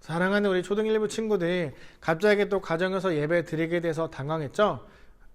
사랑하는 우리 초등 1부 친구들, 갑자기 또 가정에서 예배 드리게 돼서 당황했죠?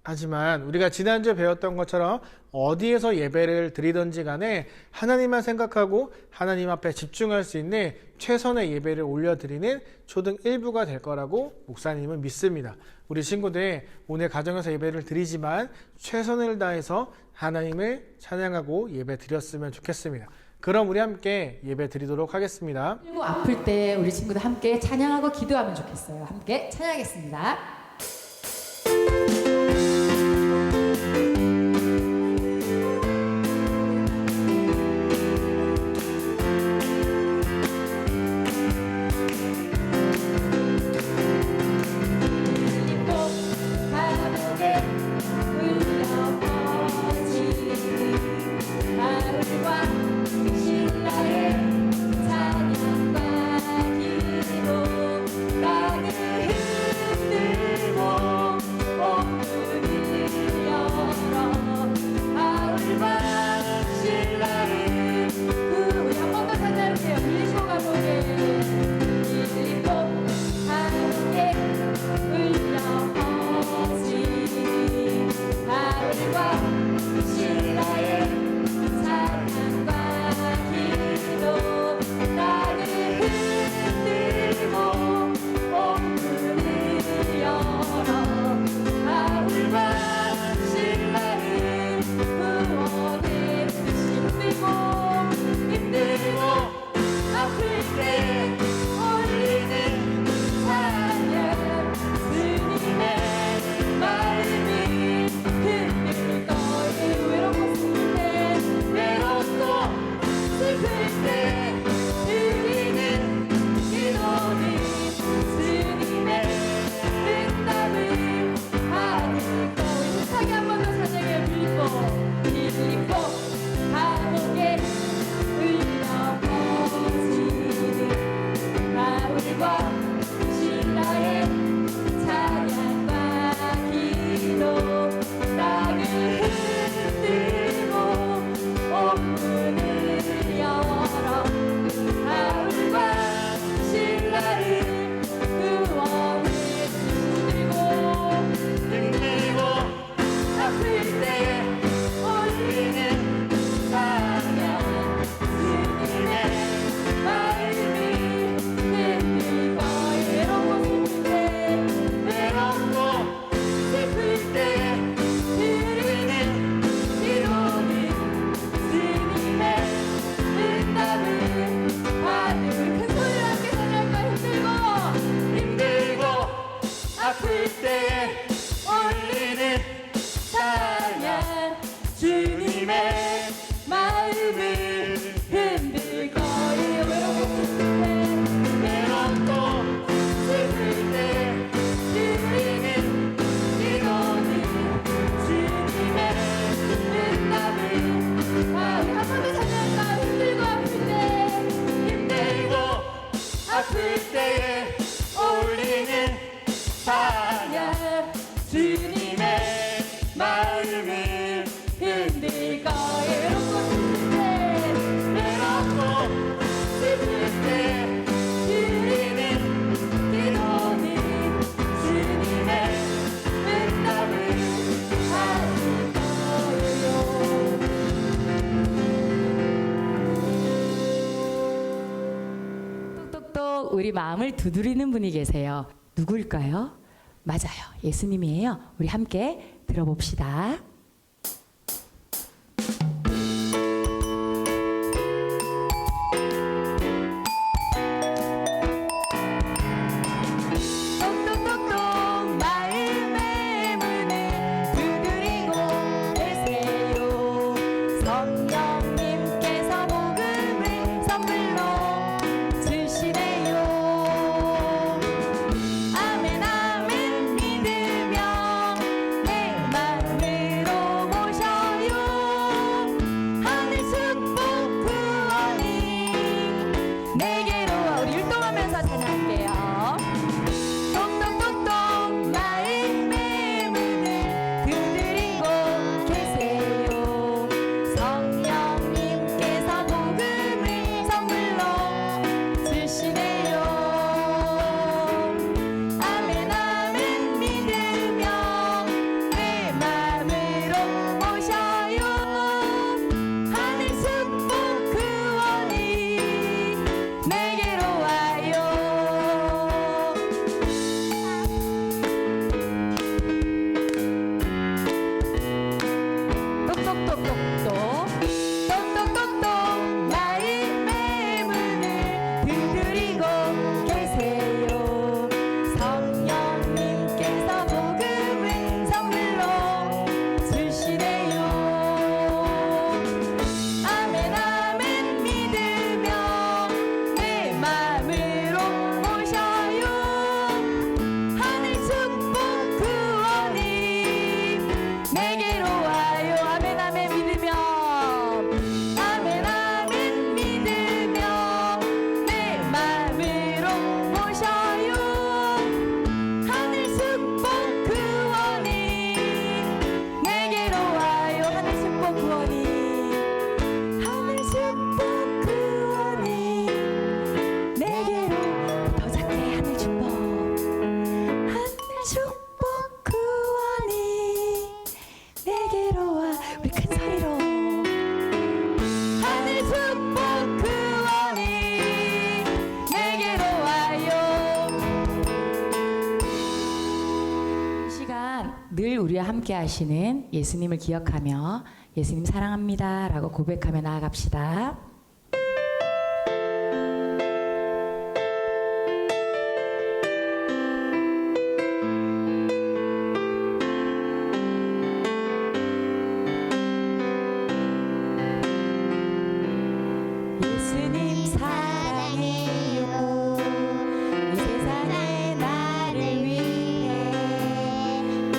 하지만 우리가 지난주에 배웠던 것처럼 어디에서 예배를 드리든지 간에 하나님만 생각하고 하나님 앞에 집중할 수 있는 최선의 예배를 올려드리는 초등 1부가 될 거라고 목사님은 믿습니다. 우리 친구들, 오늘 가정에서 예배를 드리지만 최선을 다해서 하나님을 찬양하고 예배 드렸으면 좋겠습니다. 그럼 우리 함께 예배 드리도록 하겠습니다. 그리고 아플 때 우리 친구들 함께 찬양하고 기도하면 좋겠어요. 함께 찬양하겠습니다. 우리 마음을 두드리는 분이 계세요. 누구일까요? 맞아요. 예수님이에요. 우리 함께 들어봅시다. 아멘 아멘 믿으며 내 마음으로 늘 우리와 함께 하시는 예수님을 기억하며 예수님 사랑합니다 라고 고백하며 나아갑시다. 예수님 사랑해요. 이 세상에 나를 위해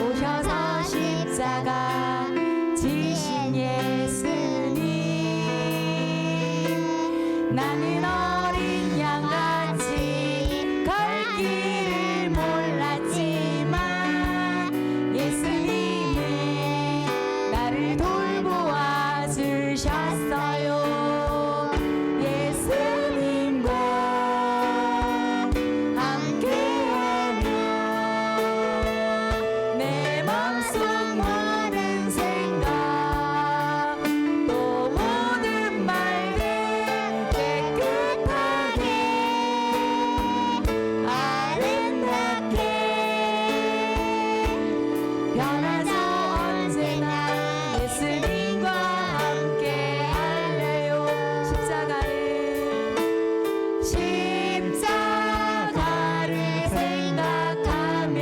오셔서 십자가 지신 예수님. 나는 어린 양같이 갈 길을 몰랐지만 예수님이 나를 돌보아 주셨어요. 예수님과 함께하며 내 맘속 많은 생각 또 모든 말들 깨끗하게 아름답게 변하죠. 언제나 예수님과 함께 할래요. 십자가를 생각하며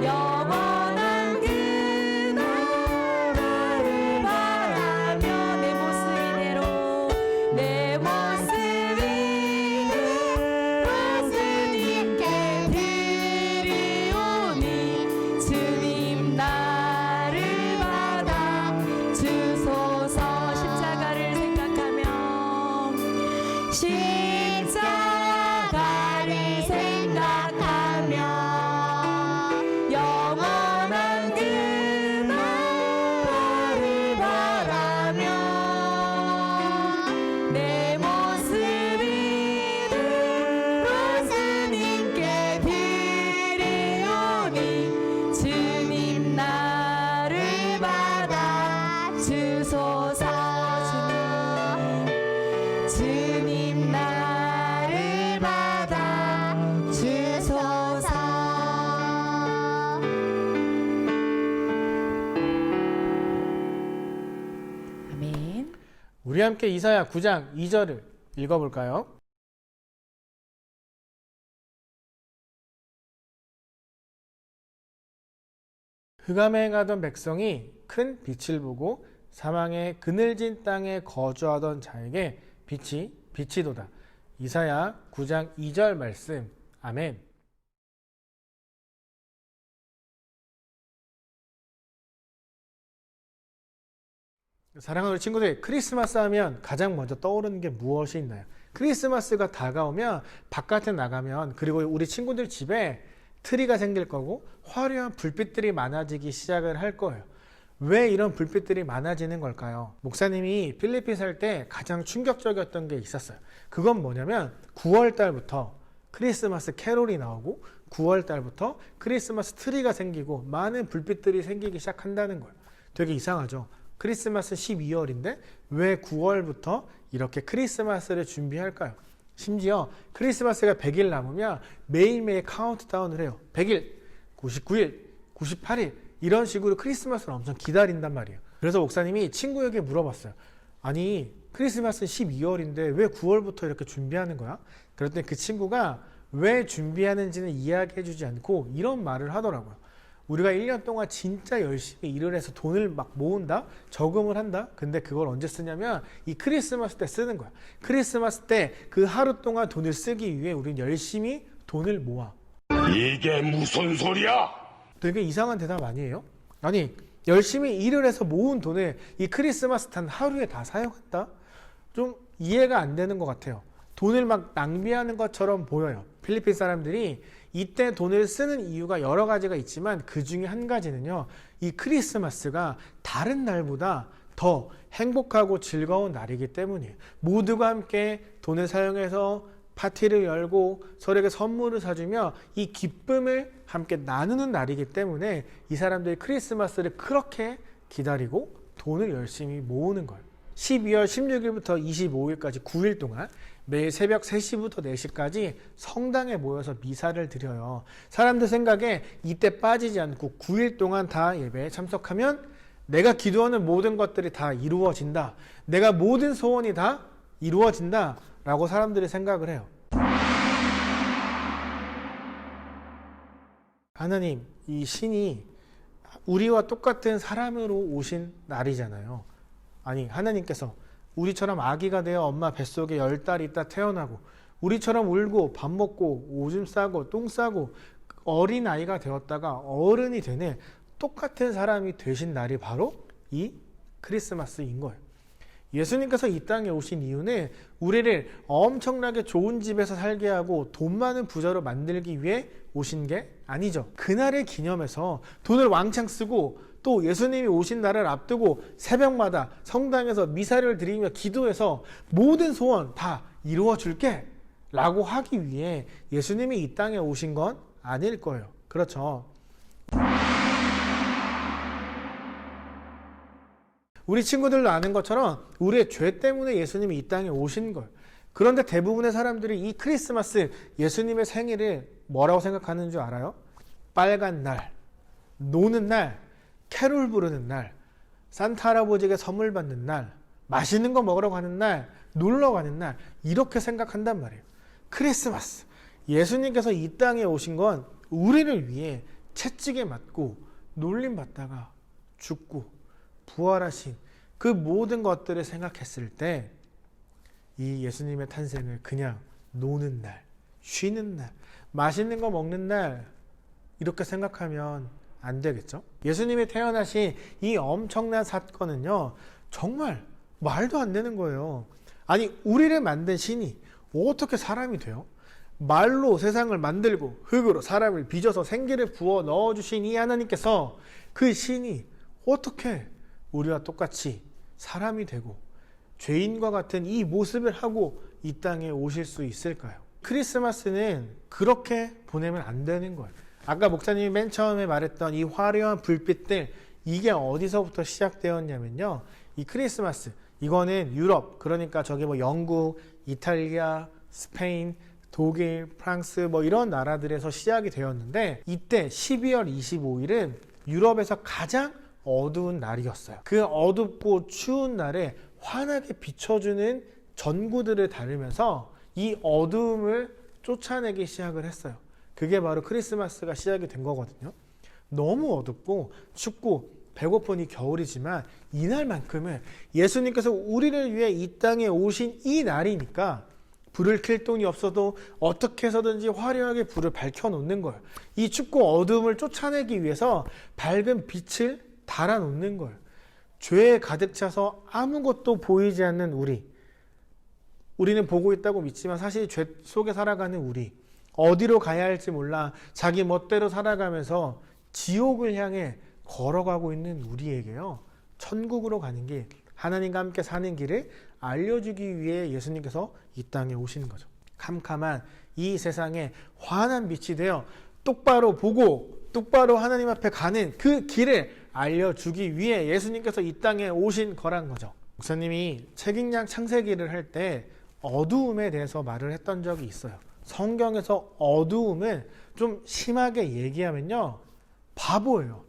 영원한 그 나라를 바라며 내 모습 이대로 주님께 드리오니 주님 나를 받아 주소서. 십자가를 생각하며 영원한 그 나라를 바라며 내 모습 이대로 주님께 드리오니 주님 나를 받아 주소서. 주님 나를 받아 주소서. 아멘. 우리 함께 이사야 9장 2절을 읽어볼까요? 흑암에 가던 백성이 큰 빛을 보고 사망의 그늘진 땅에 거주하던 자에게 빛이 비치도다. 이사야 9장 2절 말씀. 아멘. 사랑하는 우리 친구들, 크리스마스 하면 가장 먼저 떠오르는 게 무엇이 있나요? 크리스마스가 다가오면 바깥에 나가면, 그리고 우리 친구들 집에 트리가 생길 거고 화려한 불빛들이 많아지기 시작을 할 거예요. 왜 이런 불빛들이 많아지는 걸까요? 목사님이 필리핀 살 때 가장 충격적이었던 게 있었어요. 그건 뭐냐면 9월 달부터 크리스마스 캐롤이 나오고 9월 달부터 크리스마스 트리가 생기고 많은 불빛들이 생기기 시작한다는 거예요. 되게 이상하죠? 크리스마스 12월인데 왜 9월부터 이렇게 크리스마스를 준비할까요? 심지어 크리스마스가 100일 남으면 매일매일 카운트다운을 해요. 100일, 99일, 98일 이런 식으로 크리스마스를 엄청 기다린단 말이에요. 그래서 목사님이 친구에게 물어봤어요. 아니 크리스마스는 12월인데 왜 9월부터 이렇게 준비하는 거야? 그랬더니 그 친구가 왜 준비하는지는 이야기해주지 않고 이런 말을 하더라고요. 우리가 1년 동안 진짜 열심히 일을 해서 돈을 막 모은다? 저금을 한다? 근데 그걸 언제 쓰냐면 이 크리스마스 때 쓰는 거야. 크리스마스 때 그 하루 동안 돈을 쓰기 위해 우린 열심히 돈을 모아. 이게 무슨 소리야? 되게 이상한 대답 아니에요? 아니 열심히 일을 해서 모은 돈을 이 크리스마스 단 하루에 다 사용한다? 좀 이해가 안 되는 것 같아요. 돈을 막 낭비하는 것처럼 보여요. 필리핀 사람들이 이때 돈을 쓰는 이유가 여러 가지가 있지만 그 중에 한 가지는요, 이 크리스마스가 다른 날보다 더 행복하고 즐거운 날이기 때문이에요. 모두가 함께 돈을 사용해서 파티를 열고 서로에게 선물을 사주며 이 기쁨을 함께 나누는 날이기 때문에 이 사람들이 크리스마스를 그렇게 기다리고 돈을 열심히 모으는 거예요. 12월 16일부터 25일까지 9일 동안 매일 새벽 3시부터 4시까지 성당에 모여서 미사를 드려요. 사람들 생각에 이때 빠지지 않고 9일 동안 다 예배에 참석하면 내가 기도하는 모든 것들이 다 이루어진다. 내가 모든 소원이 다 이루어진다. 라고 사람들이 생각을 해요. 하나님, 이 신이 우리와 똑같은 사람으로 오신 날이잖아요. 아니, 하나님께서 우리처럼 아기가 되어 엄마 뱃속에 10달 있다 태어나고 우리처럼 울고 밥 먹고 오줌 싸고 똥 싸고 어린 아이가 되었다가 어른이 되는 똑같은 사람이 되신 날이 바로 이 크리스마스인 거예요. 예수님께서 이 땅에 오신 이유는 우리를 엄청나게 좋은 집에서 살게 하고 돈 많은 부자로 만들기 위해 오신 게 아니죠. 그날을 기념해서 돈을 왕창 쓰고 또 예수님이 오신 날을 앞두고 새벽마다 성당에서 미사를 드리며 기도해서 모든 소원 다 이루어 줄게 라고 하기 위해 예수님이 이 땅에 오신 건 아닐 거예요. 그렇죠. 우리 친구들도 아는 것처럼 우리의 죄 때문에 예수님이 이 땅에 오신 거예요. 그런데 대부분의 사람들이 이 크리스마스 예수님의 생일을 뭐라고 생각하는 줄 알아요? 빨간 날, 노는 날, 캐롤 부르는 날, 산타 할아버지에게 선물 받는 날, 맛있는 거 먹으러 가는 날, 놀러 가는 날, 이렇게 생각한단 말이에요. 크리스마스, 예수님께서 이 땅에 오신 건 우리를 위해 채찍에 맞고 놀림받다가 죽고 부활하신 그 모든 것들을 생각했을 때 이 예수님의 탄생을 그냥 노는 날, 쉬는 날, 맛있는 거 먹는 날 이렇게 생각하면 안 되겠죠? 예수님이 태어나신 이 엄청난 사건은요, 정말 말도 안 되는 거예요. 아니, 우리를 만든 신이 어떻게 사람이 돼요? 말로 세상을 만들고 흙으로 사람을 빚어서 생기를 부어 넣어주신 이 하나님께서 그 신이 어떻게 우리와 똑같이 사람이 되고 죄인과 같은 이 모습을 하고 이 땅에 오실 수 있을까요? 크리스마스는 그렇게 보내면 안 되는 거예요. 아까 목사님이 맨 처음에 말했던 이 화려한 불빛들, 이게 어디서부터 시작되었냐면요, 이 크리스마스, 이거는 유럽, 그러니까 저기 뭐 영국, 이탈리아, 스페인, 독일, 프랑스 뭐 이런 나라들에서 시작이 되었는데, 이때 12월 25일은 유럽에서 가장 어두운 날이었어요. 그 어둡고 추운 날에 환하게 비춰주는 전구들을 다루면서 이 어두움을 쫓아내기 시작을 했어요. 그게 바로 크리스마스가 시작이 된 거거든요. 너무 어둡고 춥고 배고픈 이 겨울이지만 이날만큼은 예수님께서 우리를 위해 이 땅에 오신 이 날이니까 불을 켤 돈이 없어도 어떻게 해서든지 화려하게 불을 밝혀놓는 거예요. 이 춥고 어두움을 쫓아내기 위해서 밝은 빛을 달아놓는 거예요. 죄에 가득 차서 아무것도 보이지 않는 우리는 보고 있다고 믿지만 사실 죄 속에 살아가는 우리, 어디로 가야 할지 몰라 자기 멋대로 살아가면서 지옥을 향해 걸어가고 있는 우리에게요, 천국으로 가는 길, 하나님과 함께 사는 길을 알려주기 위해 예수님께서 이 땅에 오시는 거죠. 캄캄한 이 세상에 환한 빛이 되어 똑바로 보고 똑바로 하나님 앞에 가는 그 길을 알려주기 위해 예수님께서 이 땅에 오신 거란 거죠. 목사님이 책임량 창세기를 할 때 어두움에 대해서 말을 했던 적이 있어요. 성경에서 어두움을 좀 심하게 얘기하면요, 바보예요.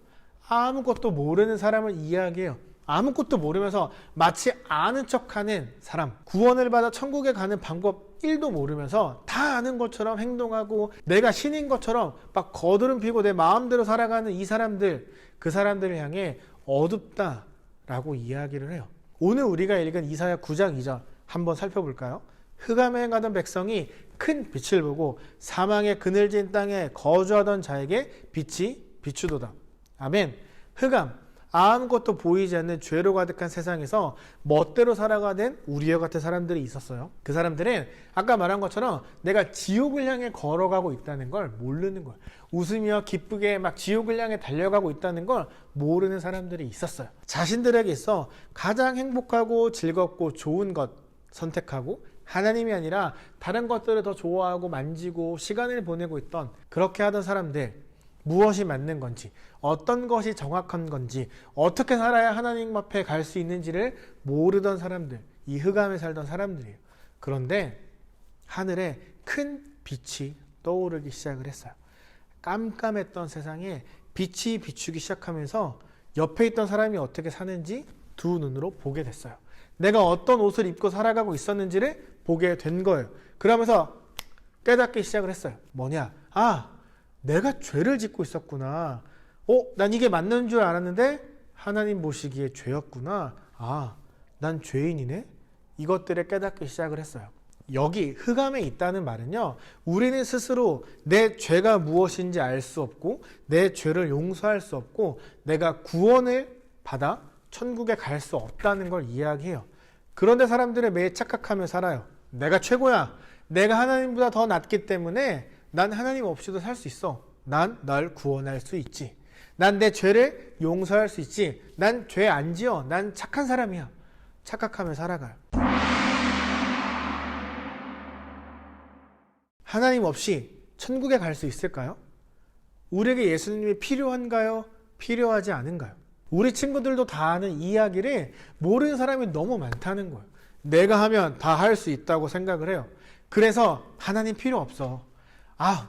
아무것도 모르는 사람을 이야기해요. 아무것도 모르면서 마치 아는 척하는 사람, 구원을 받아 천국에 가는 방법 1도 모르면서 다 아는 것처럼 행동하고 내가 신인 것처럼 막 거드름 피고 내 마음대로 살아가는 이 사람들, 그 사람들을 향해 어둡다라고 이야기를 해요. 오늘 우리가 읽은 이사야 9장 2절 한번 살펴볼까요? 흑암에 행하던 백성이 큰 빛을 보고 사망의 그늘진 땅에 거주하던 자에게 빛이 비추도다. 아멘. 흑암, 아무것도 보이지 않는 죄로 가득한 세상에서 멋대로 살아가는 우리와 같은 사람들이 있었어요. 그 사람들은 아까 말한 것처럼 내가 지옥을 향해 걸어가고 있다는 걸 모르는 거예요. 웃으며 기쁘게 막 지옥을 향해 달려가고 있다는 걸 모르는 사람들이 있었어요. 자신들에게 있어 가장 행복하고 즐겁고 좋은 것 선택하고 하나님이 아니라 다른 것들을 더 좋아하고 만지고 시간을 보내고 있던, 그렇게 하던 사람들, 무엇이 맞는 건지, 어떤 것이 정확한 건지, 어떻게 살아야 하나님 앞에 갈 수 있는지를 모르던 사람들, 이 흑암에 살던 사람들이에요. 그런데 하늘에 큰 빛이 떠오르기 시작을 했어요. 깜깜했던 세상에 빛이 비추기 시작하면서 옆에 있던 사람이 어떻게 사는지 두 눈으로 보게 됐어요. 내가 어떤 옷을 입고 살아가고 있었는지를 보게 된 거예요. 그러면서 깨닫기 시작을 했어요. 뭐냐? 내가 죄를 짓고 있었구나. 난 이게 맞는 줄 알았는데 하나님 보시기에 죄였구나. 난 죄인이네. 이것들을 깨닫기 시작을 했어요. 여기 흑암에 있다는 말은요, 우리는 스스로 내 죄가 무엇인지 알 수 없고 내 죄를 용서할 수 없고 내가 구원을 받아 천국에 갈 수 없다는 걸 이야기해요. 그런데 사람들은 매일 착각하며 살아요. 내가 최고야. 내가 하나님보다 더 낫기 때문에 난 하나님 없이도 살 수 있어. 난 널 구원할 수 있지. 난 내 죄를 용서할 수 있지. 난 죄 안 지어. 난 착한 사람이야. 착각하며 살아가요. 하나님 없이 천국에 갈 수 있을까요? 우리에게 예수님이 필요한가요? 필요하지 않은가요? 우리 친구들도 다 아는 이야기를 모르는 사람이 너무 많다는 거예요. 내가 하면 다 할 수 있다고 생각을 해요. 그래서 하나님 필요 없어.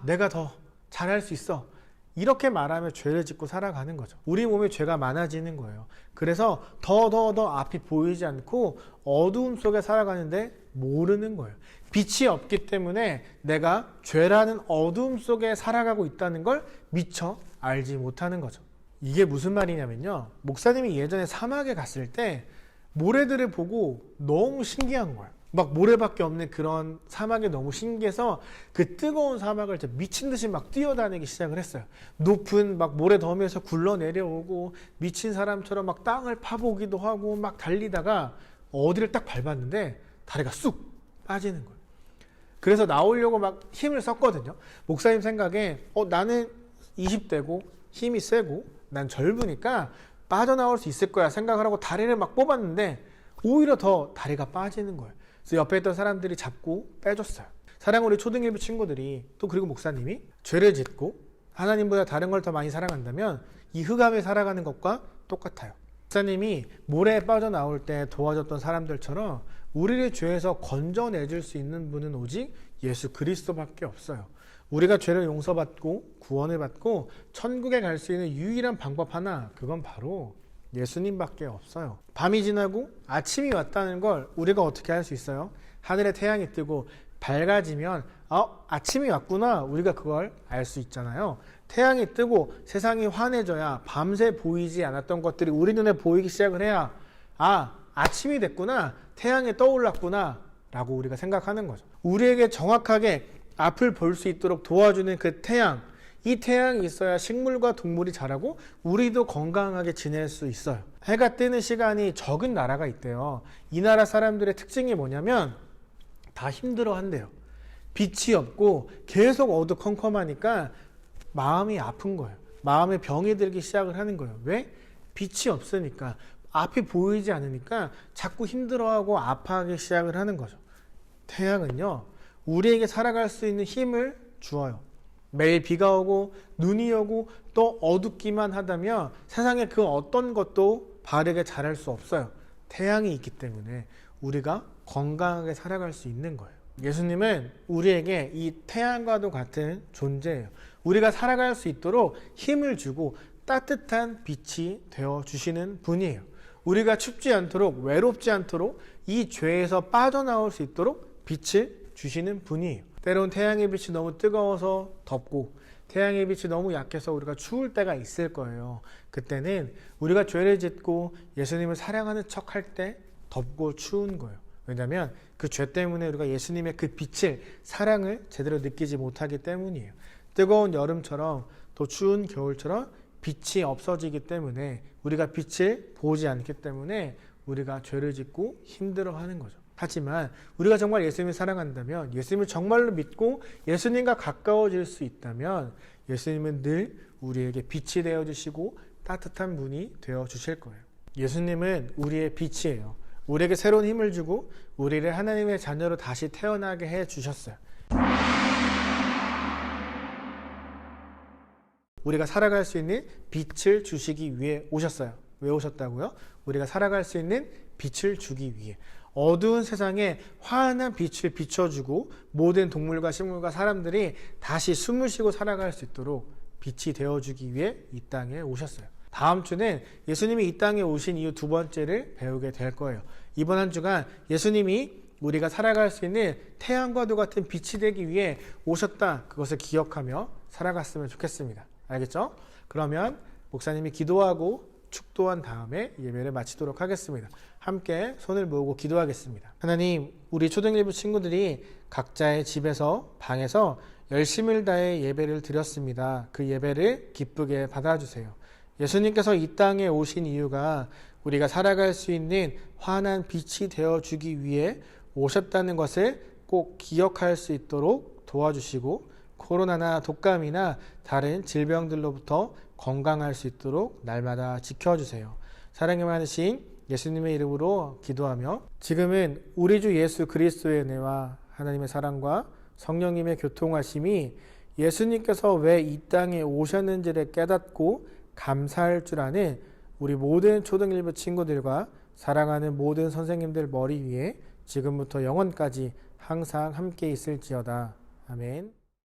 내가 더 잘할 수 있어. 이렇게 말하며 죄를 짓고 살아가는 거죠. 우리 몸에 죄가 많아지는 거예요. 그래서 더 앞이 보이지 않고 어두움 속에 살아가는데 모르는 거예요. 빛이 없기 때문에 내가 죄라는 어두움 속에 살아가고 있다는 걸 미처 알지 못하는 거죠. 이게 무슨 말이냐면요, 목사님이 예전에 사막에 갔을 때 모래들을 보고 너무 신기한 거예요. 막 모래밖에 없는 그런 사막이 너무 신기해서 그 뜨거운 사막을 미친 듯이 막 뛰어다니기 시작을 했어요. 높은 막 모래 더미에서 굴러 내려오고 미친 사람처럼 막 땅을 파보기도 하고 막 달리다가 어디를 딱 밟았는데 다리가 쑥 빠지는 거예요. 그래서 나오려고 막 힘을 썼거든요. 목사님 생각에 나는 20대고 힘이 세고 난 젊으니까 빠져나올 수 있을 거야 생각을 하고 다리를 막 뽑았는데 오히려 더 다리가 빠지는 거예요. 그래서 옆에 있던 사람들이 잡고 빼줬어요. 사랑하는 우리 초등일부 친구들이 또 그리고 목사님이 죄를 짓고 하나님보다 다른 걸 더 많이 사랑한다면 이 흑암에 살아가는 것과 똑같아요. 목사님이 모래에 빠져나올 때 도와줬던 사람들처럼 우리를 죄에서 건져내줄 수 있는 분은 오직 예수 그리스도밖에 없어요. 우리가 죄를 용서받고 구원을 받고 천국에 갈 수 있는 유일한 방법 하나, 그건 바로 예수님밖에 없어요. 밤이 지나고 아침이 왔다는 걸 우리가 어떻게 할 수 있어요? 하늘에 태양이 뜨고 밝아지면 아침이 왔구나, 우리가 그걸 알 수 있잖아요. 태양이 뜨고 세상이 환해져야 밤새 보이지 않았던 것들이 우리 눈에 보이기 시작을 해야 아침이 됐구나, 태양이 떠올랐구나 라고 우리가 생각하는 거죠. 우리에게 정확하게 앞을 볼 수 있도록 도와주는 그 태양, 이 태양이 있어야 식물과 동물이 자라고 우리도 건강하게 지낼 수 있어요. 해가 뜨는 시간이 적은 나라가 있대요. 이 나라 사람들의 특징이 뭐냐면 다 힘들어 한대요. 빛이 없고 계속 어두컴컴하니까 마음이 아픈 거예요. 마음에 병이 들기 시작을 하는 거예요. 왜? 빛이 없으니까, 앞이 보이지 않으니까 자꾸 힘들어하고 아파하기 시작을 하는 거죠. 태양은요, 우리에게 살아갈 수 있는 힘을 주어요. 매일 비가 오고 눈이 오고 또 어둡기만 하다면 세상에 그 어떤 것도 바르게 자랄 수 없어요. 태양이 있기 때문에 우리가 건강하게 살아갈 수 있는 거예요. 예수님은 우리에게 이 태양과도 같은 존재예요. 우리가 살아갈 수 있도록 힘을 주고 따뜻한 빛이 되어 주시는 분이에요. 우리가 춥지 않도록, 외롭지 않도록, 이 죄에서 빠져나올 수 있도록 빛을 주시는 분이에요. 때론 태양의 빛이 너무 뜨거워서 덥고 태양의 빛이 너무 약해서 우리가 추울 때가 있을 거예요. 그때는 우리가 죄를 짓고 예수님을 사랑하는 척 할 때 덥고 추운 거예요. 왜냐하면 그 죄 때문에 우리가 예수님의 그 빛을, 사랑을 제대로 느끼지 못하기 때문이에요. 뜨거운 여름처럼 또 추운 겨울처럼 빛이 없어지기 때문에, 우리가 빛을 보지 않기 때문에 우리가 죄를 짓고 힘들어하는 거죠. 하지만 우리가 정말 예수님을 사랑한다면, 예수님을 정말로 믿고 예수님과 가까워질 수 있다면 예수님은 늘 우리에게 빛이 되어주시고 따뜻한 분이 되어주실 거예요. 예수님은 우리의 빛이에요. 우리에게 새로운 힘을 주고 우리를 하나님의 자녀로 다시 태어나게 해주셨어요. 우리가 살아갈 수 있는 빛을 주시기 위해 오셨어요. 왜 오셨다고요? 우리가 살아갈 수 있는 빛을 주기 위해. 어두운 세상에 환한 빛을 비춰주고 모든 동물과 식물과 사람들이 다시 숨을 쉬고 살아갈 수 있도록 빛이 되어주기 위해 이 땅에 오셨어요. 다음 주는 예수님이 이 땅에 오신 이유 두 번째를 배우게 될 거예요. 이번 한 주간 예수님이 우리가 살아갈 수 있는 태양과도 같은 빛이 되기 위해 오셨다. 그것을 기억하며 살아갔으면 좋겠습니다. 알겠죠? 그러면 목사님이 기도하고 축도한 다음에 예배를 마치도록 하겠습니다. 함께 손을 모으고 기도하겠습니다. 하나님, 우리 초등일부 친구들이 각자의 집에서 방에서 열심을 다해 예배를 드렸습니다. 그 예배를 기쁘게 받아주세요. 예수님께서 이 땅에 오신 이유가 우리가 살아갈 수 있는 환한 빛이 되어주기 위해 오셨다는 것을 꼭 기억할 수 있도록 도와주시고 코로나나 독감이나 다른 질병들로부터 건강할 수 있도록 날마다 지켜주세요. 사랑이 많으신 예수님의 이름으로 기도하며 지금은 우리 주 예수 그리스도의 은혜와 하나님의 사랑과 성령님의 교통하심이 예수님께서 왜 이 땅에 오셨는지를 깨닫고 감사할 줄 아는 우리 모든 초등일부 친구들과 사랑하는 모든 선생님들 머리 위에 지금부터 영원까지 항상 함께 있을지어다. 아멘.